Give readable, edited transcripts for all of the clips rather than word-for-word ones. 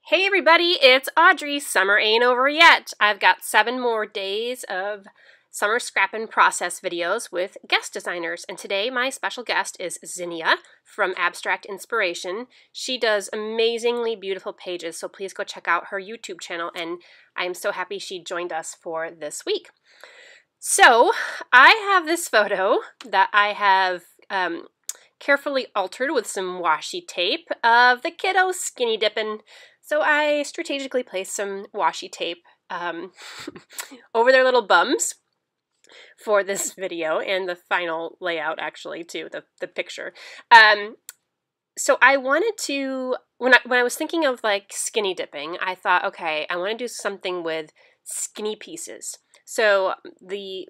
Hey everybody, it's Audrey. Summer ain't over yet. I've got 7 more days of summer scrapping process videos with guest designers, and today my special guest is Zinnia from Abstract Inspiration. She does amazingly beautiful pages, so please go check out her YouTube channel, and I am so happy she joined us for this week. So I have this photo that I have carefully altered with some washi tape of the kiddos skinny dipping. So I strategically placed some washi tape over their little bums for this video and the final layout, actually, too, the picture. So I wanted to, when I was thinking of like skinny dipping, I thought, okay, I want to do something with skinny pieces. So the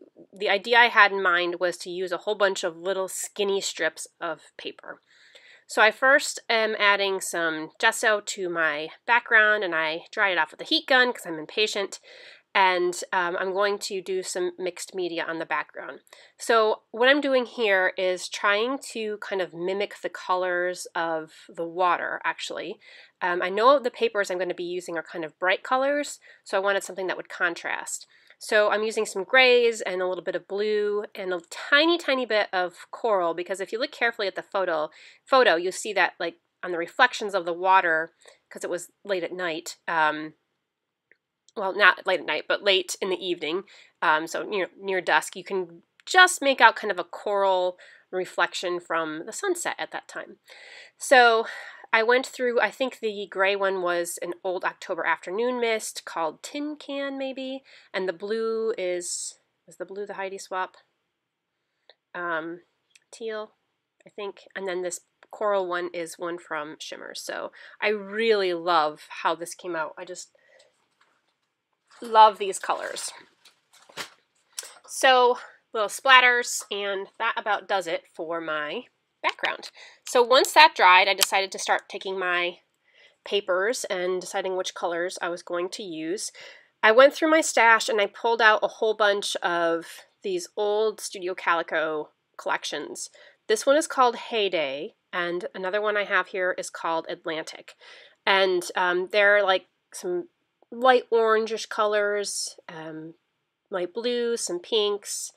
idea I had in mind was to use a whole bunch of little skinny strips of paper. So I first am adding some gesso to my background, and I dry it off with a heat gun because I'm impatient. And I'm going to do some mixed media on the background. So what I'm doing here is trying to kind of mimic the colors of the water, actually. I know the papers I'm going to be using are kind of bright colors, so I wanted something that would contrast. So I'm using some grays and a little bit of blue and a tiny, tiny bit of coral, because if you look carefully at the photo, you'll see that like on the reflections of the water, because it was late at night, well, not late at night, but late in the evening, so near dusk, you can just make out kind of a coral reflection from the sunset at that time. So I went through, I think the gray one was an old October afternoon mist called Tin Can, maybe, and the blue is the blue the Heidi swap? Teal, I think, and then this coral one is one from Shimmer. So I really love how this came out. I just love these colors. So little splatters, and that about does it for my background. So once that dried, I decided to start taking my papers and deciding which colors I was going to use. I went through my stash and I pulled out a whole bunch of these old Studio Calico collections. This one is called Heyday, and another one I have here is called Atlantic. And they're like some light orangish colors, light blue, some pinks,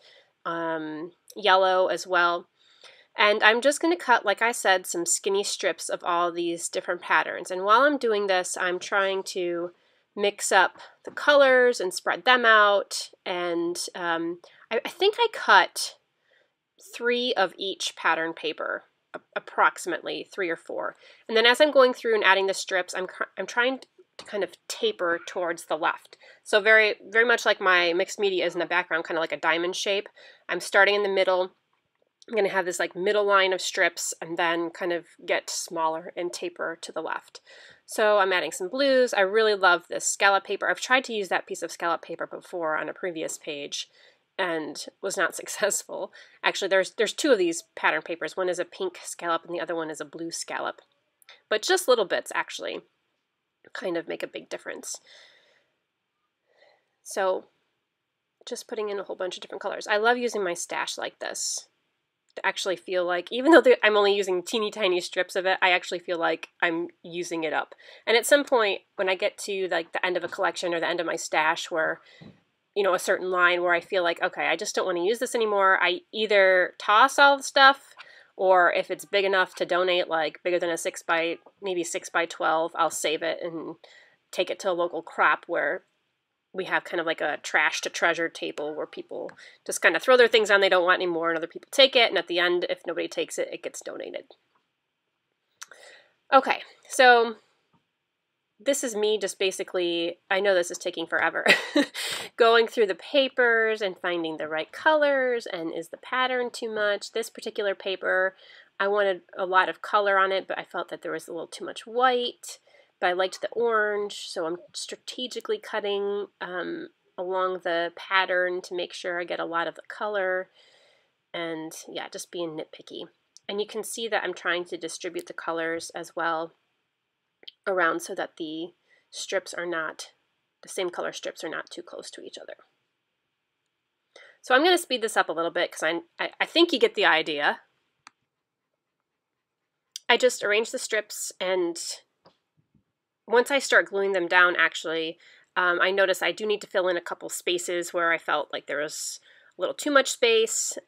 yellow as well. And I'm just going to cut, like I said, some skinny strips of all these different patterns. And while I'm doing this, I'm trying to mix up the colors and spread them out. And I think I cut 3 of each pattern paper, approximately 3 or 4. And then as I'm going through and adding the strips, I'm trying to kind of taper towards the left. So very, very much like my mixed media is in the background, kind of like a diamond shape. I'm starting in the middle. I'm going to have this like middle line of strips and then kind of get smaller and taper to the left. So I'm adding some blues. I really love this scallop paper. I've tried to use that piece of scallop paper before on a previous page and was not successful. Actually, there's 2 of these pattern papers. One is a pink scallop and the other one is a blue scallop. But just little bits actually kind of make a big difference. So just putting in a whole bunch of different colors. I love using my stash like this to actually feel like, even though I'm only using teeny tiny strips of it, I actually feel like I'm using it up. And at some point when I get to like the end of a collection or the end of my stash where, you know, a certain line where I feel like, okay, I just don't want to use this anymore, I either toss all the stuff, or if it's big enough to donate, like bigger than a 6 by 12, I'll save it and take it to a local crop where we have kind of like a trash to treasure table where people just kind of throw their things on they don't want anymore and other people take it. And at the end, if nobody takes it, it gets donated. Okay, so this is me just basically, I know this is taking forever, going through the papers and finding the right colors and is the pattern too much. This particular paper, I wanted a lot of color on it, but I felt that there was a little too much white. But I liked the orange, so I'm strategically cutting along the pattern to make sure I get a lot of the color, and yeah, just being nitpicky. And you can see that I'm trying to distribute the colors as well around so that the strips are not, the same color strips are not too close to each other. So I'm going to speed this up a little bit because I think you get the idea. I just arranged the strips and once I start gluing them down, actually, I noticed I do need to fill in a couple spaces where I felt like there was a little too much space,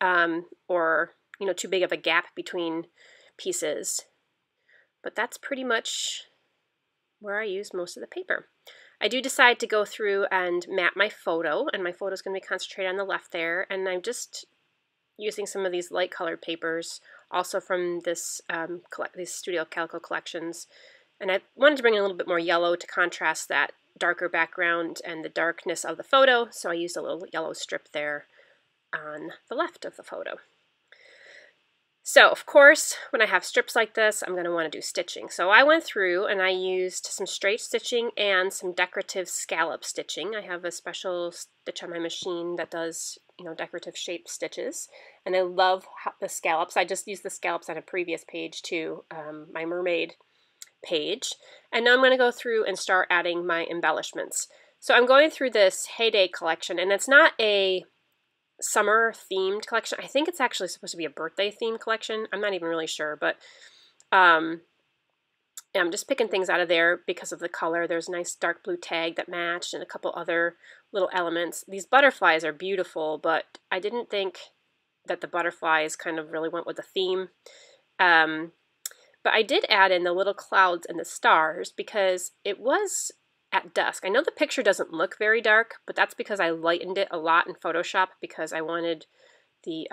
or, you know, too big of a gap between pieces. But that's pretty much where I use most of the paper. I do decide to go through and map my photo, and my photo is going to be concentrated on the left there, and I'm just using some of these light colored papers, also from this these Studio Calico collections. And I wanted to bring in a little bit more yellow to contrast that darker background and the darkness of the photo, so I used a little yellow strip there on the left of the photo. So, of course, when I have strips like this, I'm going to want to do stitching. So I went through and I used some straight stitching and some decorative scallop stitching. I have a special stitch on my machine that does, you know, decorative shape stitches. And I love the scallops. I just used the scallops on a previous page too, my mermaid page. And now I'm going to go through and start adding my embellishments. So I'm going through this Heyday collection, and it's not a summer themed collection. I think it's actually supposed to be a birthday themed collection. I'm not even really sure, but I'm just picking things out of there because of the color. There's a nice dark blue tag that matched and a couple other little elements. These butterflies are beautiful, but I didn't think that the butterflies kind of really went with the theme. But I did add in the little clouds and the stars because it was at dusk. I know the picture doesn't look very dark, but that's because I lightened it a lot in Photoshop because I wanted the,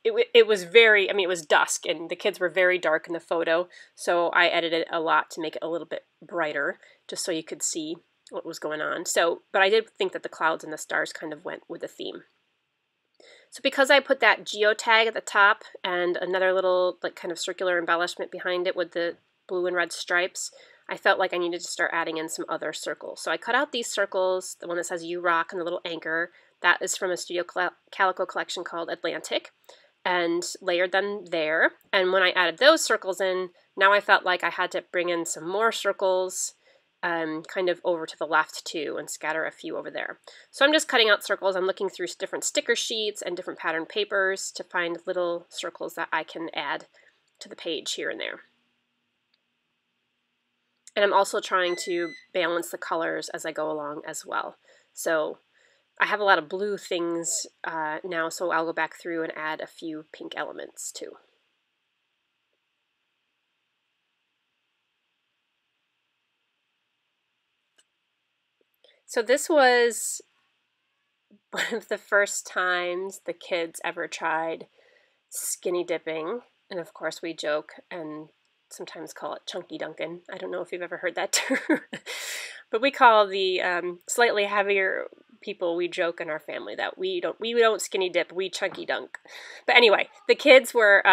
it was very, I mean, it was dusk and the kids were very dark in the photo, so I edited it a lot to make it a little bit brighter, just so you could see what was going on. So, but I did think that the clouds and the stars kind of went with the theme. So because I put that geotag at the top and another little like kind of circular embellishment behind it with the blue and red stripes, I felt like I needed to start adding in some other circles. So I cut out these circles, the one that says You Rock and the little anchor. That is from a Studio Calico collection called Atlantic, and layered them there. And when I added those circles in, now I felt like I had to bring in some more circles kind of over to the left too and scatter a few over there. So I'm just cutting out circles. I'm looking through different sticker sheets and different pattern papers to find little circles that I can add to the page here and there. And I'm also trying to balance the colors as I go along as well. So I have a lot of blue things now, so I'll go back through and add a few pink elements too. So this was one of the first times the kids ever tried skinny dipping. And of course we joke and sometimes call it chunky dunkin'. I don't know if you've ever heard that term. But we call the slightly heavier people, we joke in our family that we don't skinny dip, we chunky dunk. But anyway, the kids were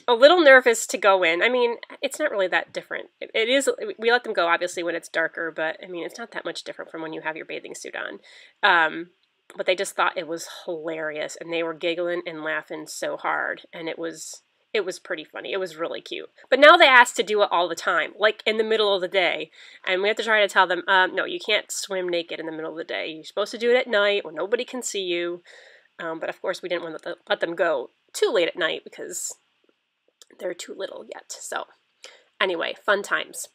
a little nervous to go in. I mean, it's not really that different. It is, we let them go obviously when it's darker, but I mean, it's not that much different from when you have your bathing suit on. But they just thought it was hilarious, and they were giggling and laughing so hard, and it was pretty funny. It was really cute. But now they ask to do it all the time, like in the middle of the day. And we have to try to tell them, no, you can't swim naked in the middle of the day. You're supposed to do it at night when nobody can see you. But of course, we didn't want to let them go too late at night because they're too little yet. So anyway, fun times.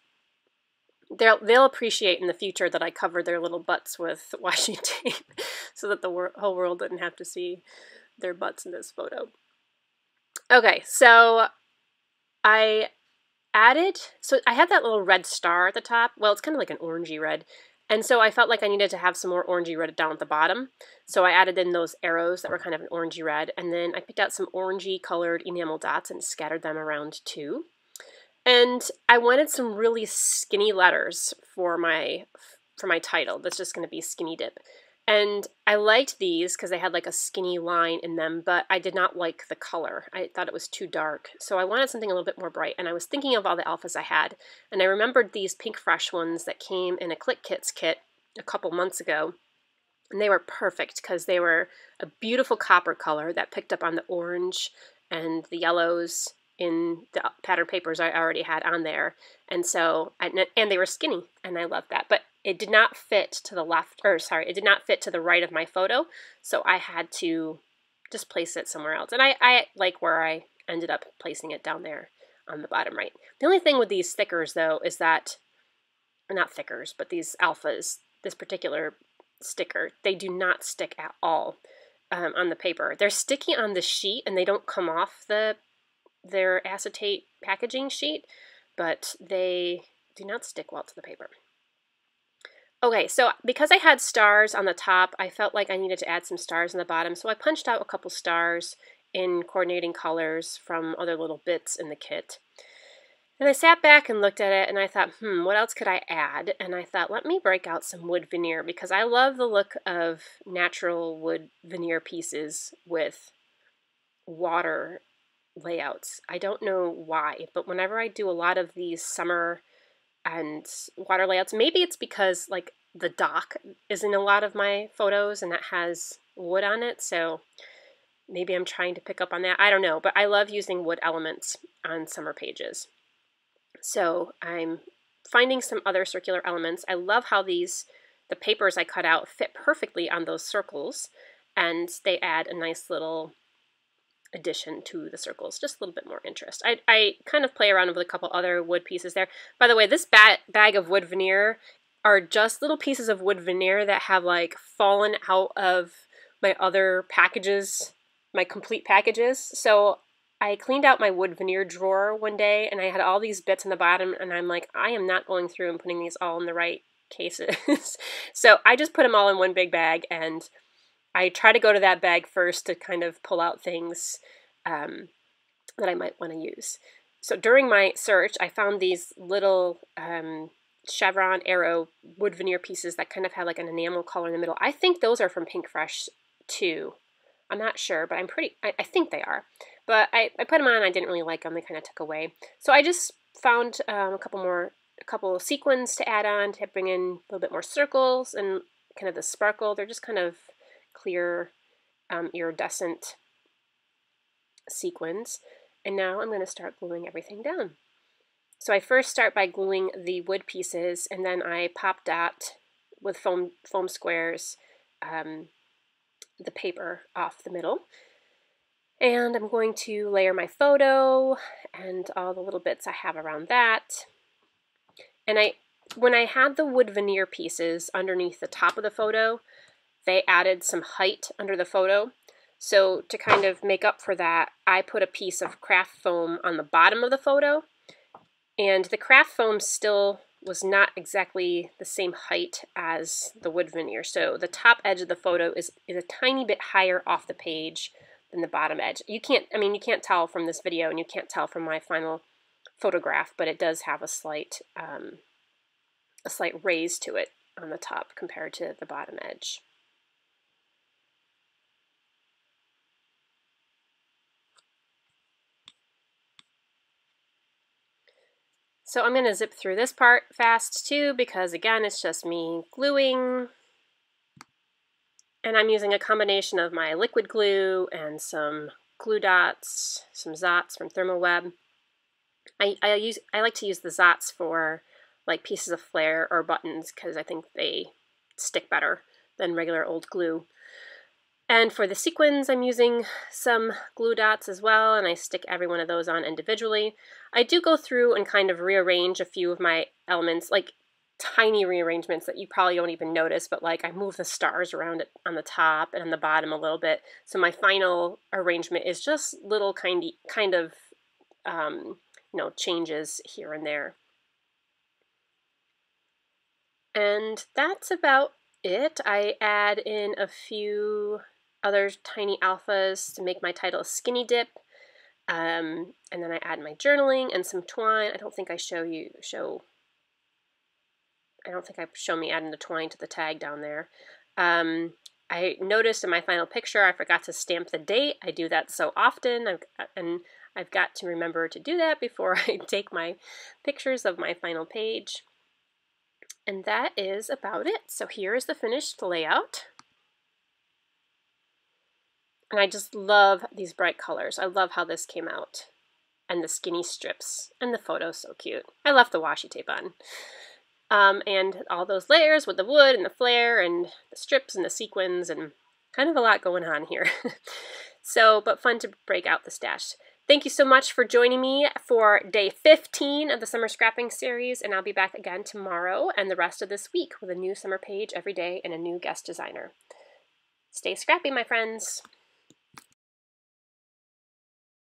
They'll appreciate in the future that I covered their little butts with washi tape so that the whole world didn't have to see their butts in this photo. Okay, so I had that little red star at the top. Well, it's kind of like an orangey red. And so I felt like I needed to have some more orangey red down at the bottom. So I added in those arrows that were kind of an orangey red. And then I picked out some orangey colored enamel dots and scattered them around too. And I wanted some really skinny letters for my title. That's just going to be Skinny Dip. And I liked these because they had like a skinny line in them, but I did not like the color. I thought it was too dark. So I wanted something a little bit more bright, and I was thinking of all the alphas I had. And I remembered these Pink Fresh ones that came in a Click Kits kit a couple months ago. And they were perfect because they were a beautiful copper color that picked up on the orange and the yellows in the pattern papers I already had on there. And so, and they were skinny, and I loved that. But it did not fit to the left, or sorry, it did not fit to the right of my photo, so I had to just place it somewhere else. And I like where I ended up placing it down there on the bottom right. The only thing with these stickers, though, is that not thickers, but these alphas, this particular sticker, they do not stick at all on the paper. They're sticky on the sheet and they don't come off their acetate packaging sheet, but they do not stick well to the paper. Okay, so because I had stars on the top, I felt like I needed to add some stars on the bottom, so I punched out a couple stars in coordinating colors from other little bits in the kit. And I sat back and looked at it and I thought, what else could I add? And I thought, let me break out some wood veneer because I love the look of natural wood veneer pieces with water layouts. I don't know why, but whenever I do a lot of these summer and water layouts, maybe it's because like the dock is in a lot of my photos and that has wood on it, so maybe I'm trying to pick up on that. I don't know, but I love using wood elements on summer pages. So I'm finding some other circular elements. I love how the papers I cut out fit perfectly on those circles, and they add a nice little addition to the circles, just a little bit more interest. I kind of play around with a couple other wood pieces there. By the way, this bag of wood veneer are just little pieces of wood veneer that have like fallen out of my other packages, my complete packages. So I cleaned out my wood veneer drawer one day and I had all these bits in the bottom and I'm like, I am not going through and putting these all in the right cases. So I just put them all in one big bag, and I try to go to that bag first to kind of pull out things that I might want to use. So during my search, I found these little chevron arrow wood veneer pieces that kind of have like an enamel color in the middle. I think those are from Pink Fresh too. I'm not sure, but I think they are. But I put them on, I didn't really like them, they kind of took away. So I just found a couple sequins to add on to bring in a little bit more circles and kind of the sparkle. They're just kind of clear iridescent sequins. And now I'm going to start gluing everything down. So I first start by gluing the wood pieces, and then I pop dot with foam squares the paper off the middle. And I'm going to layer my photo and all the little bits I have around that. And when I had the wood veneer pieces underneath the top of the photo, they added some height under the photo. So to kind of make up for that, I put a piece of craft foam on the bottom of the photo. And the craft foam still was not exactly the same height as the wood veneer. So the top edge of the photo is a tiny bit higher off the page than the bottom edge. You can't tell from this video and you can't tell from my final photograph, but it does have a slight raise to it on the top compared to the bottom edge. So I'm going to zip through this part fast too, because again, it's just me gluing. And I'm using a combination of my liquid glue and some glue dots, some Zots from Thermoweb. I like to use the Zots for like pieces of flare or buttons because I think they stick better than regular old glue. And for the sequins, I'm using some glue dots as well, and I stick every one of those on individually. I do go through and kind of rearrange a few of my elements, like tiny rearrangements that you probably don't even notice, but like I move the stars around it on the top and on the bottom a little bit. So my final arrangement is just little kind of changes here and there. And that's about it. I add in a few other tiny alphas to make my title Skinny Dip. And then I add my journaling and some twine. I don't think I show me adding the twine to the tag down there. I noticed in my final picture I forgot to stamp the date. I do that so often, and I've got to remember to do that before I take my pictures of my final page. And that is about it. So here is the finished layout. And I just love these bright colors. I love how this came out. And the skinny strips. And the photo's so cute. I left the washi tape on. And all those layers with the wood and the flare and the strips and the sequins and kind of a lot going on here. But fun to break out the stash. Thank you so much for joining me for day 15 of the Summer Scrapping Series, and I'll be back again tomorrow and the rest of this week with a new summer page every day and a new guest designer. Stay scrappy, my friends!